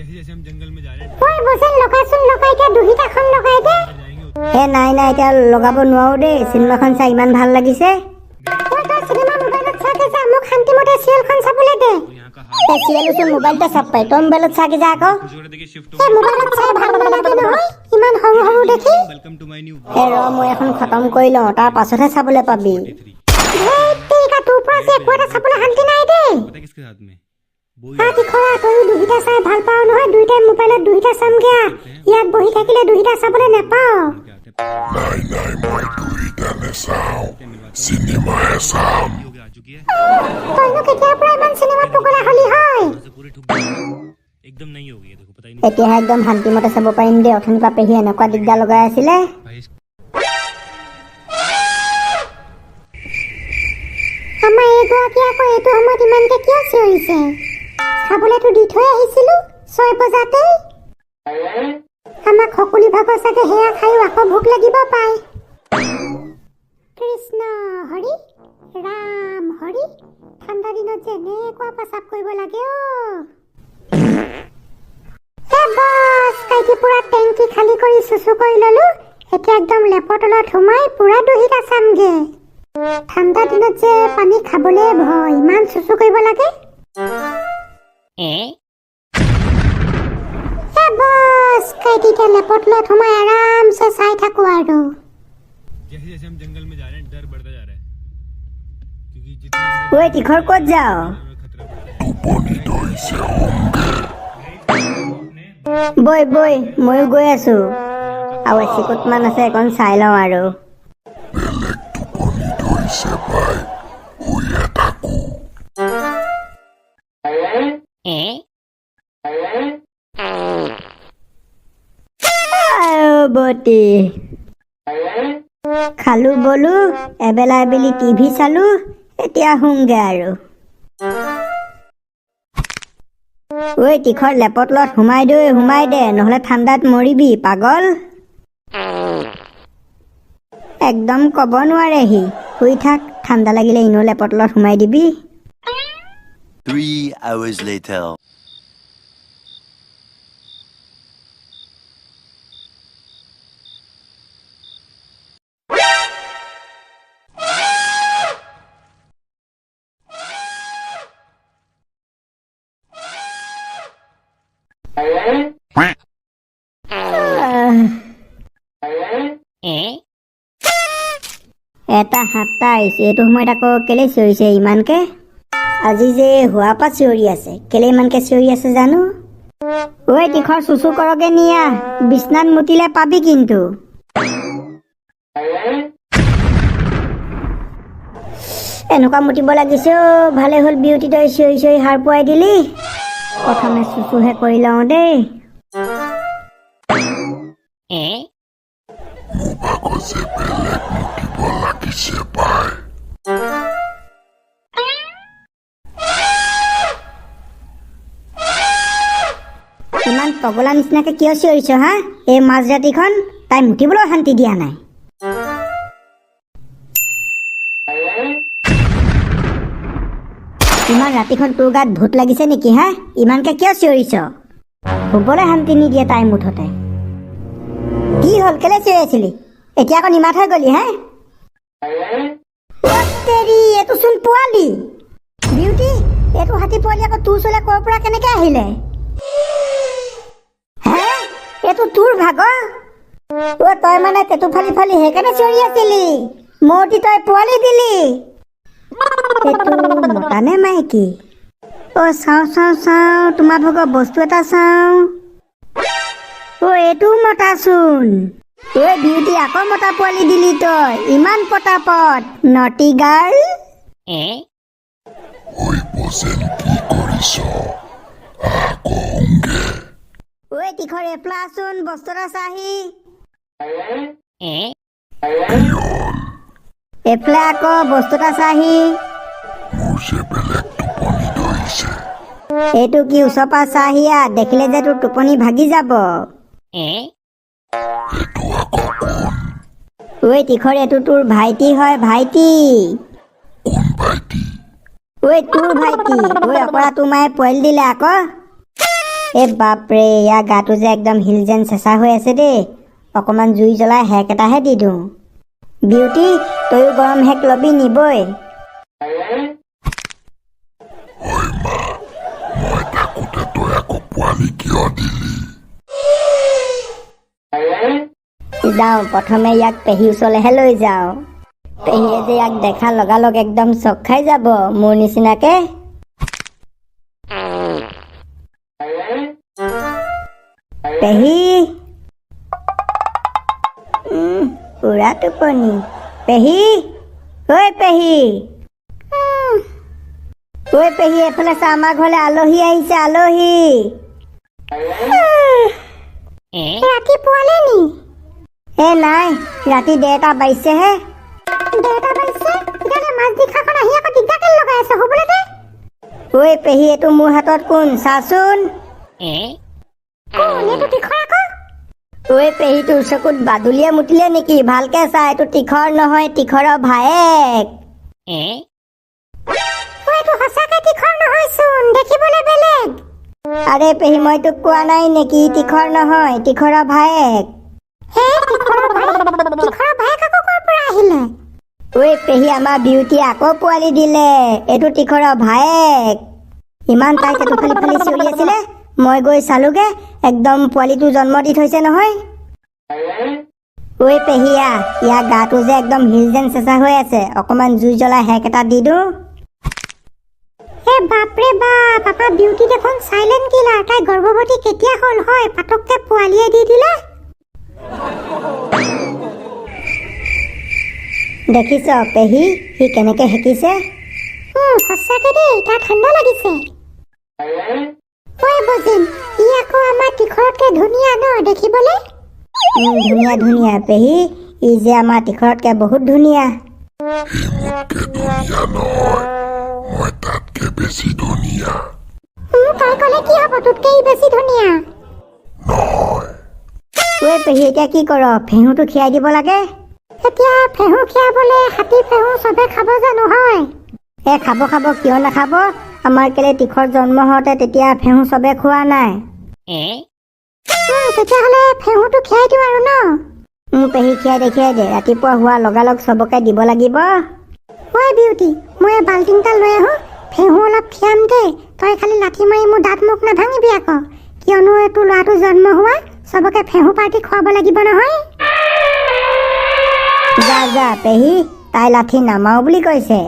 जैसे जैसे हम जंगल में जा रहे हैं ওই বসেন লোকেশন লগাইতে দুহিতাখন লগাই দে जाएंगे এ নাই নাই এতিয়া লগাব নোৱাৰো দেই চিনেমাখন চাই ইমান ভাল লাগিছে ওই তো সিনেমা মোবাইলত চাকে যা মোক শান্তিমতে সিৰিয়েলখন চাবলৈ দে तो यहाँ का हाल এই চিৰিয়েলচোন মোবাইলতে চাব পাই তই মোবাইলত চাগে যা আকৌ कुछ और देखिए शिफ्ट এই মোবাইলত চাই ভাল নালাগে নহয় ইমান সৰু সৰু দেখি वेलकम टू माय न्यू এ ৰ মই এখন খতম কৰি লওঁ তাৰ পাছতহে চাবলৈ পাবি 3 হেই তেৰিকা তোৰ পৰা যে একো এটা চাবলৈ শান্তি নাই দে पता है किसके साथ में वो হাতি খৰা তই দুহিতা চাই ভাল পাও নহয় দুইটাই মোবাইলত দুহিতা চামগে ইয়াত বহি থাকিলে দুহিতা চাবলৈ নেপাও क्या होते हैं Nay, moi duida ne sao. Cinema है साम. हो गया आ चुकी है তইনো কেতিয়াৰ পৰা ইমান চিনেমাত পগলা হলি হয় से पूरी ठुक गई एकदम नहीं हो गई है देखो पता ही नहीं এতিয়াহে একদম শান্তিমতে চাব পাৰিম দেই অথনি পৰা পেহী এনেকুৱা দিগদাৰ লগাই আছিলে भाई আমাৰ এইগৰাকী আকৌ এইটো সময়ত ইমানকে কিয় চিঞৰিছে খাবলৈতো দি থৈ আহিছিলো 6 বজাতে আমাক সকলো ভাগৰ চাগে সেয়া খায়ো আকৌ ভোক লাগিব পায় কৃষ্ণ হৰি ৰাম হৰি ঠাণ্ডা দিনত যে এনেকুৱা পেচাব কৰিব লাগে এ বছ কাইটি পুৰা টেংকি খালী কৰি চুচু কৰি ললো এতিয়া একদম লেপৰ তলত সোমাই পুৰা দুহিতা চামগে ঠাণ্ডা দিনত যে পানী খাবলৈ ভয় ইমান চুচু কৰিব লাগে এ বছ কাইটিতে লেপৰ তলত সোমাই আৰামছে চাই থাকো আৰু जैसे जैसे हम जंगल में जा रहे हैं डर बढ़ता जा रहा है क्योंकि जितने अंदर ঐ তীখৰ ক'ত যাৱ खतरा बढ़ता Tuponi doise honge. বৈ বৈ ময়ো গৈ আছো আৰু এচিকুটমান আছে এখন চাই লওঁ আৰু Belek tuponi doise pai. Huye taku. বটি খালো বলো এবেলা এবেলি টিভি চালো এতিয়া শুংগে আৰু ঐ তীখৰ লেপৰ তলত সোমাই দে নহ'লে ঠাণ্ডাত মৰিবি পাগল একদম ক'ব নোৱাৰেহি শুই থাক ঠাণ্ডা লাগিলে ইনো লেপৰ তলত সোমাই দিবি 3 hours later. এটা 7টা আহিছে এইটো সময়ত আকৌ কেলে চিঞৰিছে ইমানকে আজি যে হোৱা পা চিঞৰি আছে কেলে ইমানকে চিঞৰি আছে জানো ঐ তীখৰ চুচু কৰকে নিয়া বিছনাত মুতিলে পাবি কিন্তু এনেকুৱা মুতিব লাগিছে ভালে হ'ল বিউটি তই চিঞৰি চিঞৰি সাৰ পুৱাই দিলি প্ৰথমে চুচুহে কৰি লওঁ দেই Mubako se belek mutibo lakise pai. ইমান পগলা নিচিনাকে কিয় চিঞৰিছ হা এই মাজৰাতিখন তাই মুতিবলৈ শান্তি দিয়া নাই ইমান ৰাতিখন তোৰ গাত ভূত লাগিছে নেকি হা ইমানকে কিয় চিঞৰিছ শুবলৈ শান্তি নিদিয়ে তাই মুঠতে কি হ'ল কেলে চিঞৰিছিলি এতিয়া আকৌ নিমাত হৈ গলি হে তেৰি এইটো চোন পোৱালি বিউটি এইটো হাতী পোৱালি আকৌ তোৰ ওচৰলৈ ক'ৰ পৰা কেনেকে আহিলে হে এইটো তোৰ ভাগৰ তই মানে তেতু ফালি ফালি সেইকাৰণে চিঞৰি আছিলি মৌতি তই পোৱালি দিলি এইটো মতা নে মাইকী চাওঁ চাওঁ চাওঁ তোমাৰ ভাগৰ বস্তু এটা চাওঁ এইটো মতাচোন বিউটি আকৌ মতা পোৱালি দিলি তই ইমান পটাপট নটি girl Oi bosen ki koriso. Ako honge. তীখৰ এফলা চোন বস্তু এটা চাহি এফলা আকৌ বস্তু এটা চাহি Muse belek tuponi doise. এইটো কি ওচৰ পৰা চাহিয়া দেখিলে যে তোৰ টোপনি ভাগি যাব Etu ako kun. তীখৰ এইটো তোৰ ভাইটি হয় ভাইটি Kun baiti. তোৰ ভাইটি অকৰা তোৰ মায়ে পোৱালি দিলে আকৌ এ বাপৰে, ইয়াৰ গাটো যে একদম হিল যেন চেঁচা হৈ আছে দেই। অকণমান জুই জ্বলাই হেক এটাহে দি দিওঁ। বিউটি, তয়ো গৰম হেক ল'বি নিবই। ঐ মা, মই থাকোঁতে তই আকৌ পোৱালি কিয় দিলি? যাওঁ, প্ৰথমে ইয়াক পেহী ওচৰলৈহে লৈ যাওঁ। পেহীয়ে যে ইয়াক দেখা লগালগ একদম চক খাই যাব মোৰ নিচিনাকে। পেহী, পুৰা টোপনি। পেহী, ঐ পেহী, ঐ পেহী, এফালে চা, আমাৰ ঘৰলৈ আলহী আহিছে, আলহী। ৰাতিপুৱালে নি? এ নাই, ৰাতি 1:30 বাজিছেহে। 1:30 বাজিছে? তেতিয়াহ'লে মাজনিশাখন আহি আকৌ দিগদাৰ কেলে লগাই আছে? হ'বলৈ দে। ঐ পেহী, এইটো মোৰ হাতত কোন চাচোন। কোন এইটো? তীখৰ আকৌ। ঐ পেহী, তোৰ চকুত বাদুলিয়ে মুতিলে নেকি? ভালকে চা, এইটো তীখৰ নহয়, তীখৰৰ ভায়েক। এইটো সঁচাকে তীখৰ নহয়চোন, দেখিবলৈ বেলেগ। আৰে পেহী, মই তোক কোৱা নাই নেকি তীখৰ নহয়, তীখৰৰ ভায়েক। তীখৰৰ ভায়েক আকৌ ক'ৰ পৰা আহিলে? ঐ পেহী, আমাৰ বিউটিয়ে আকৌ পোৱালি দিলে। এইটো তীখৰৰ ভায়েক। ইমান তাই টেটু ফালি ফালি চিঞৰি আছিলে, মই গৈ চালোগে, একদম পোৱালিটো জন্ম দি থৈছে নহয়। ঐ পেহীয়া, ইয়াৰ গাটো যে একদম হিল যেন চেঁচা হৈ আছে। অকণমান জুই জ্বলাই হেক এটা দি দিওঁ। বাপৰে বাপ, পাপা বিউটি দেখোন চাইলেণ্ট কিলাৰ। তাই গৰ্ভৱতী কেতিয়া হ'ল হয়? পাতককে পোৱালিয়ে দি দিলে। দেখিছ পেহী, সি কেনেকে হেকিছে? সঁচাকে দেই, তাৰ ঠাণ্ডা লাগিছে। ঐ বজিন, ই আকৌ আমাৰ তীখৰতকে ধুনীয়া ন দেখিবলৈ? ধুনীয়া ধুনীয়া পেহী, ই যে আমাৰ তীখৰতকে বহুত ধুনীয়া। সি মোতকে ধুনীয়া নহয়, মই তাতকে বেছি ধুনীয়া। তই ক'লে কি হ'ব? তোতকে ই বেছি ধুনীয়া। নহয়, ঐ পেহী, এতিয়া কি কৰ? ফেহুটো খীৰাই দিব লাগে। এতিয়া ফেহু খীৰাবলে হাতী ফেহু চবে খাব জানো হয়? খাব খাব, কিয় নাখাব? আমাৰ কেলে তীখৰ জন্ম হওঁতে তেতিয়া ফেহু চবে খোৱা নাই। তেতিয়াহ'লে ফেহুটো খীৰাই দিওঁ আৰু ন? পেহী খীৰাই দে, ৰাতিপুৱা হোৱাৰ লগালগ চবকে দিব লাগিব। ঐ বিউটি, মই বাল্টিংটা লৈ আহোঁ, ফেহু অলপ খীৰাম দেই। তই খালি লাঠি মাৰি মোৰ দাঁত মুখ নাভাঙিবি আকৌ, কিয়নো তোৰ ল'ৰাটো জন্ম হোৱা চবকে ফেহু পাৰ্টি খুৱাব লাগিব নহয়। যা যা পেহী, তাই লাঠি নামাৰো বুলি কৈছে।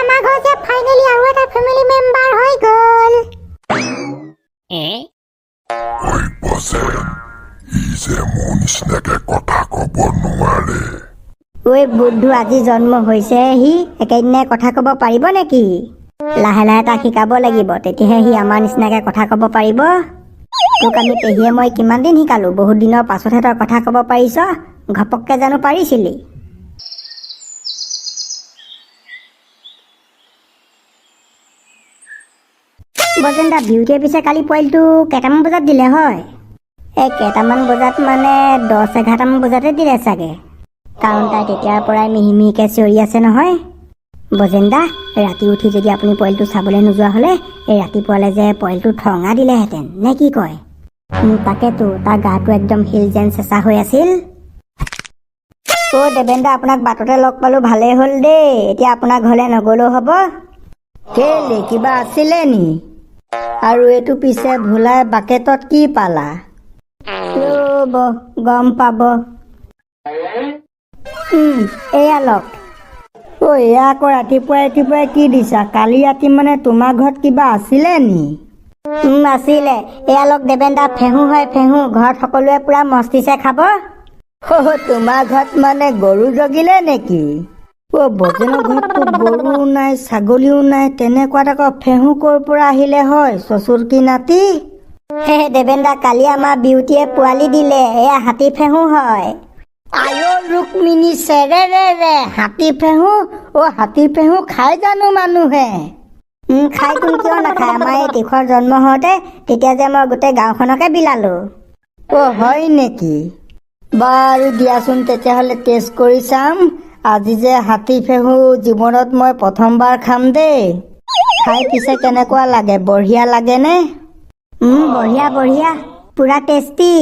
আমাৰ ঘৰ যে ফাইনেলি আৰু এটা ফেমিলি মেম্বাৰ হৈ গ'ল। ঐ বজেন, ই যে মোৰ নিচিনাকে কথা ক'ব নোৱাৰে। ঐ বুদ্ধু, আজি জন্ম হৈছেহে সি, একেদিনাই কথা ক'ব পাৰিব নেকি? লাহে লাহে তাক শিকাব লাগিব, তেতিয়াহে সি আমাৰ নিচিনাকে কথা ক'ব পাৰিব। তোক আমি পেহীয়ে মই কিমান দিন শিকালো, বহুত দিনৰ পাছতহে তই কথা ক'ব পাৰিছ। ঘপককে জানো পাৰিছিলি? বজেন দা, বিউটিয়ে পিছে কালি পোৱালিটো কেইটামান বজাত দিলে হয়? কেইটামান বজাত মানে 10-11টামান বজাতে দিলে চাগে, কাৰণ তাই তেতিয়াৰ পৰাই মিহি মিহিকে চিঞৰি আছে নহয়। বজেন দা, ৰাতি উঠি যদি আপুনি পোৱালিটো চাবলৈ নোযোৱা হ'লে, এই ৰাতিপুৱালে যে পোৱালিটো ঠঙা দিলেহেঁতেন, নে কি কয়? তাকেতো, তাৰ গাটো একদম হিল যেন চেঁচা হৈ আছিল। দেবেন দা, আপোনাক বাটতে লগ পালো, ভালেই হ'ল দেই। এতিয়া আপোনাৰ ঘৰলৈ নগ'লেও হ'ব? কেলে, কিবা আছিলে নি? আৰু এইটো পিছে ভোলাই বাকেটত কি পালা? ৰ'ব, গম পাব। এয়া লওক। এয়া আকৌ ৰাতিপুৱাই ৰাতিপুৱাই কি দিছা? কালি ৰাতি মানে তোমাৰ ঘৰত কিবা আছিলে নি? আছিলে। এয়া লওক দেবেন দা, ফেহু হয় ফেহু, ঘৰত সকলোৱে পুৰা মস্তিছে খাব। তোমাৰ ঘৰত মানে গৰু জগিলে নেকি? বজেনৰ ঘৰততো গৰু নাই, ছাগলীও নাই, তেনেকুৱাত আকৌ ফেহু ক'ৰ পৰা আহিলে হয়? চচুৰ কি নাতি? দেবেন দা, কালি আমাৰ বিউটিয়ে পোৱালি দিলে, এয়া হাতী ফেহু হয়। আয়ো ৰুক্মিণী চেৰেৰে, হাতী ফেহু? হাতী ফেহু খাই জানো মানুহে? খাই কোন, কিয় নাখায়? আমাৰ এই তীখৰ জন্ম হওঁতে তেতিয়া যে মই গোটেই গাঁওখনকে বিলালো। হয় নেকি? বাৰু দিয়াচোন, তেতিয়াহ'লে টেষ্ট কৰি চাম। আজি যে হাতী ফেহু জীৱনত মই প্ৰথমবাৰ খাম দেই। খাই পিছে কেনেকুৱা লাগে? বঢ়িয়া লাগেনে? বঢ়িয়া বঢ়িয়া, পুৰা টেষ্টি।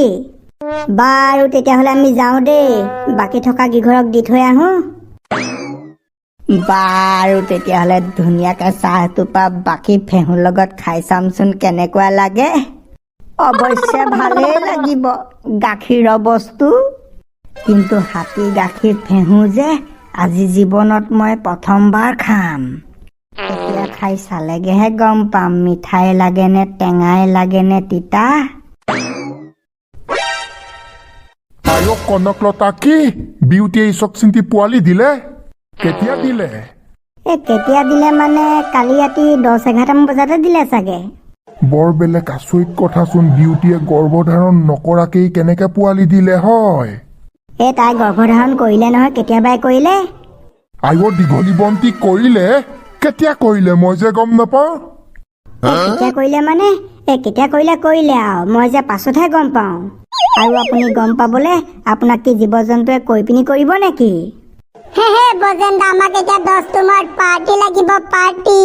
বাৰু তেতিয়াহ'লে আমি যাওঁ দেই, বাকী থকা কিঘৰক দি থৈ আহোঁ। বাৰু তেতিয়াহ'লে ধুনীয়াকৈ চাহ এটোপা বাকী ফেহুৰ লগত খাই চামচোন কেনেকুৱা লাগে। অৱশ্যে ভালেই লাগিব, গাখীৰৰ বস্তু। কিন্তু হাতী গাখীৰ ফেহু যে আজি জীৱনত মই প্ৰথমবাৰ খাম। এতিয়া খাই চালেগেহে গম পাম মিঠাই লাগে নে টেঙাই লাগে নে তিতা। আয়ক কনকলতা, কি বিউটিয়ে ইছক চিন্তি পোৱালি দিলে? কেতিয়া দিলে? কেতিয়া দিলে মানে কালি ৰাতি 10-11মান বজাতে দিলে চাগে। বৰ বেলেগ আচৰিত কথাচোন, বিউটিয়ে গৰ্ভধাৰণ নকৰাকেই কেনেকে পোৱালি দিলে হয়? তাই গৰ্ভধাৰণ কৰিলে নহয়, কেতিয়াবাই কৰিলে। আয়ো দীঘলী বন্তি কৰিলে? কেতিয়া কৰিলে মই যে গম নাপাওঁ? কেতিয়া কৰিলে মানে কেতিয়া কৰিলে আৰু মই যে পাছতহে গম পাওঁ। আৰু আপুনি গম পাবলে আপোনাক কি জীৱ জন্তুৱে কৈ পিনি কৰিব নেকি? হে বজেন্দা, আমাক এতিয়া 10 তুমত পাৰ্টি লাগিব, পাৰ্টি।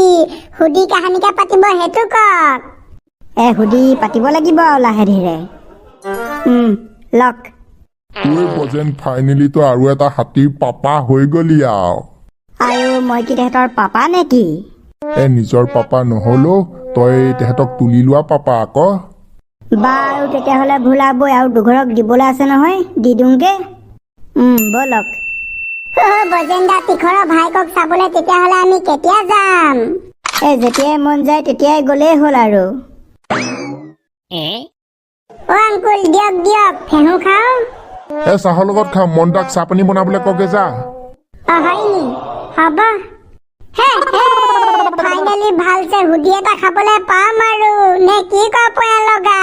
সুধি কাহানিকে পাতিব সেইটো কওক। সুধি পাতিব লাগিব আৰু লাহে ধীৰে। লক বজেন, ফাইনেলিতো আৰু এটা হাতীৰ পাপা হৈ গলি আৰু মই কি তেহেঁতৰ পাপা নেকি? নিজৰ পাপা নহলেও তই তেহেঁতক তুলি লোৱা পাপা আকৌ। বাৰু তেতিয়াহ'লে ভোলাবই, আৰু দুঘৰক দিবলৈ আছে নহয়, দি দিওঁগে। ব'লক। বজেন্দা, তীখৰৰ ভাইকক চাবলৈ তেতিয়াহ'লে আমি কেতিয়া যাম? যেতিয়াই মন যায় তেতিয়াই গ'লেই হ'ল আৰু। আংকুল দিয়ক দিয়ক, ফেহু খাওঁ। চাহৰ লগত খাম, মন তাক চাহ পানী বনাবলৈ কগে যা। হয় নি? হ'ব। ফাইনেলি ভালছে হুদি এটা খাবলৈ পাম আৰু, নে কি কয় পয়া লগা?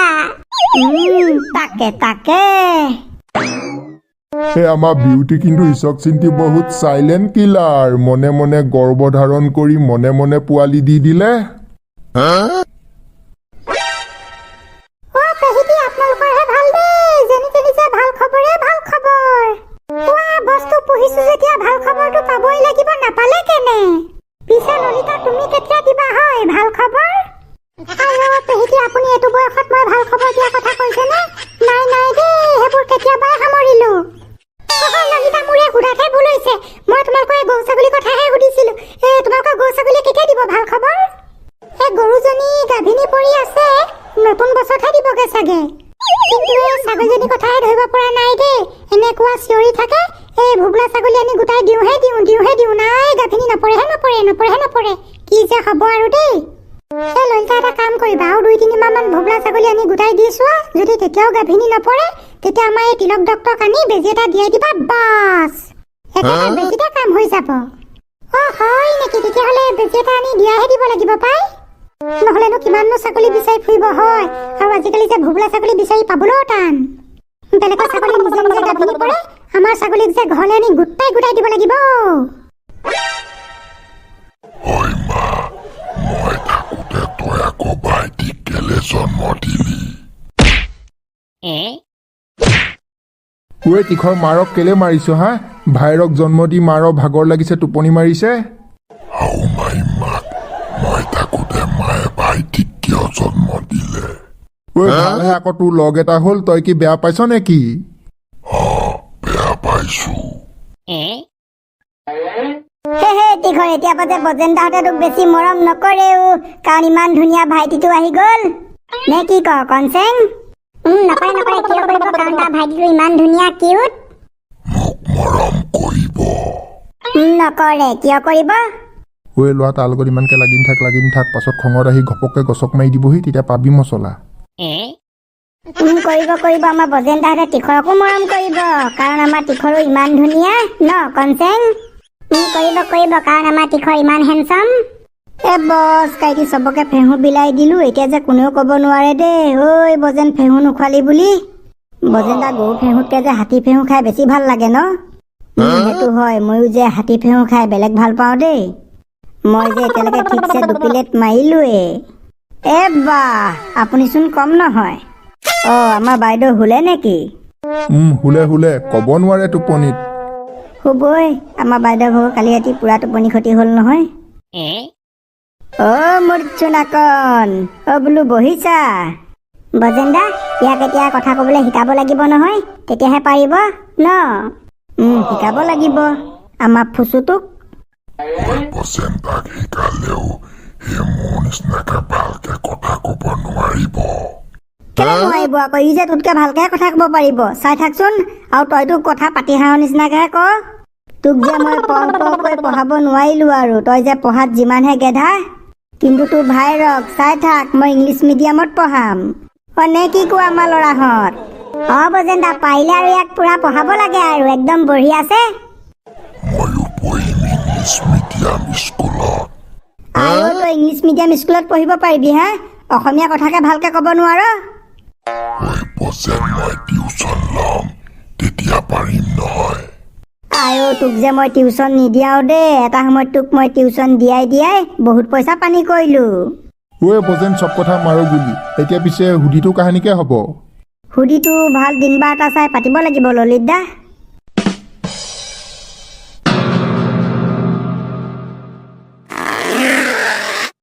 তাকে আমাৰ বিউটি কিন্তু ইছক চিন্তি বহুত চাইলেণ্ট কিলাৰ। মনে মনে গৰ্ভধাৰণ কৰি মনে মনে পোৱালি দি দিলে। আপোনালোকৰহে ভাল দেই, যেনি তেনিছে ভাল খবৰে ভাল খবৰ। বস্তু পুহিছো যেতিয়া ভাল খবৰটো পাবই লাগিব, নাপালে কেনে? পিছে ললিতা, তুমি কেতিয়া দিবা হয় ভাল খবৰ? পেহিটি, আপুনি এইটো বয়সত মই ভাল খবৰ দিয়া কথা কৈছেনে? নাই দেই, সেইবোৰ কেতিয়াবাই সামৰিলো। ললিতা, মোৰে সুধাতহে ভুল হৈছে। মই তোমালোকৰ গৰু ছাগলীৰ কথাহে সুধিছিলো। তোমালোকৰ গৰু ছাগলীয়ে কেতিয়া দিব ভাল খবৰ? গৰুজনী গাভিনী পৰি আছে, নতুন বছৰতহে দিবগে চাগে। কিন্তু এই ছাগলীজনীৰ কথাহে ধৰিব পৰা নাই দেই, এনেকুৱা চিঞৰি থাকে। ভোবলা ছাগলী আনি গোটাই দিওঁহে দিওঁ, নাই গাভিনী নপৰে। কি যে হ'ব আৰু দেই। ললিতা, এটা কাম কৰিবা, আৰু 2-3 মাহ মান ভোবলা ছাগলী আনি গোটাই দি চোৱা। যদি তেতিয়াও গাভিনী নপৰে, তেতিয়া আমাৰ এই তিলক ডক্টৰক আনি বেজী এটা দিয়াই দিবা, বাছ। একেবাৰে বেজীতে কাম হৈ যাব। হয় নেকি? তেতিয়াহ'লে বেজী এটা আনি দিয়াহে দিব লাগিব পাই। নহ'লেনো কিমাননো ছাগলী বিচাৰি ফুৰিব হয়। আৰু আজিকালি যে ভোবলা ছাগলী বিচাৰি পাবলৈও টান। বেলেগৰ ছাগলী নিজে নিজে গাভিনী পৰে, আমাৰ ছাগলীক যে ঘৰলৈ আনি গোটাই দিব লাগিব। হয় মা, মই থাকোঁতে তই আকৌ ভাইটিক কেলে জন্ম দিলি? তীখৰ মাৰক কেলে মাৰিছ হা? ভাইৰক জন্ম দি মাৰৰ ভাগৰ লাগিছে, টোপনি মাৰিছে। মই থাকোঁতে মায়ে ভাইটিক কিয় জন্ম দিলে? ভালহে আকৌ তোৰ লগ এটা হ'ল, তই কি বেয়া পাইছ নেকি? বেয়া পাইছো। তীখৰ, এতিয়া পাছে বজেন্দাহঁতে তোক বেছি মৰম নকৰেও, কাৰণ ইমান ধুনীয়া ভাইটিটো আহি গ'ল। নে কি কওঁ কনচেং? নকৰে, কিয় কৰিব? কাৰণ তাৰ ভাইটিটো ইমান ধুনীয়া, কিউট। মোক মৰম কৰিব। নকৰে, কিয় কৰিব? ল'ৰা, তাৰ লগত ইমানকে লাগি নাথাক, পাছত খঙত আহি ঘপককে গছক মাৰি দিবহি, তেতিয়া পাবি মছলা। কৰিব, আমাৰ বজেন্দাহঁতে তীখৰকো মৰম কৰিব, কাৰণ আমাৰ তীখৰো ইমান ধুনীয়া ন কনচেং? কৰিব, কাৰণ আমাৰ তীখৰ ইমান হেণ্ডচাম। বছ, কাইটি চবকে ফেহু বিলাই দিলো, এতিয়া যে কোনেও ক'ব নোৱাৰে দেই, বজেন ফেহু নোখোৱালি বুলি। বজেন্দা, গৰু ফেহুতকে যে হাতী ফেহু খাই বেছি ভাল লাগে ন? সেইটো হয়, ময়ো যে হাতী ফেহু খাই বেলেগ ভাল পাওঁ দেই। মই যে এতিয়ালৈকে ঠিকছে 2 প্লেট মাৰিলোৱে। বাহ, আপুনিচোন কম নহয়। আমাৰ বাইদেউ শুলে নেকি? শুলে, ক'ব নোৱাৰে টোপনিত। শুবই, আমাৰ বাইদেউ ভাগৰ কালি ৰাতি পুৰা টোপনি ক্ষতি হ'ল নহয়। মোৰ চুনাকন, বোলো বহিছা? বজেন দা ইয়াক এতিয়া কথা ক'বলৈ শিকাব লাগিব নহয়, তেতিয়াহে পাৰিব ন? শিকাব লাগিব আমাৰ ফুচুটোক। ঐ বচেন তাক শিকালেও সি মোৰ নিচিনাকে ভালকে কথা ক'ব নোৱাৰিব। কেলে নোৱাৰিব আকৌ? ই যে তোতকে ভালকে কথা ক'ব পাৰিব, চাই থাকচোন। আৰু তই তোক কথা পাতি হাঁহৰ নিচিনাকেহে ক। তোক যে মই কৈ পঢ়াব নোৱাৰিলো আৰু, তই যে পঢ়াত যিমানহে গেধা। কিন্তু তোৰ ভাই ৰক, চাই থাক মই ইংলিছ মিডিয়ামত পঢ়াম। নে কি কোৱা আমাৰ ল'ৰাহঁত? বজেন দা পাৰিলে আৰু ইয়াক পুৰা পঢ়াব লাগে আৰু, একদম বঢ়িয়া আছে। ময়ো পঢ়িম ইংলিছ মিডিয়াম স্কুলত। আৰু তই ইংলিছ মিডিয়াম স্কুলত পঢ়িব পাৰিবি হা? অসমীয়া কথাকে ভালকে ক'ব নোৱাৰ? ঐ বচেন মই টিউচন ল'ম, তেতিয়া পাৰিম নহয়। তোক যে মই টিউচন নিদিয়াও দেই, এটা সময়ত তোক মই টিউচন দিয়াই বহুত পইচা পানী কৰিলো। ঐ বচেন চব কথা মাৰো বুলি, এতিয়া পিছে সুধিটো কাহানিকে হ'ব? সুধিটো ভাল দিন বাৰ এটা চাই পাতিব লাগিব ললিত দা।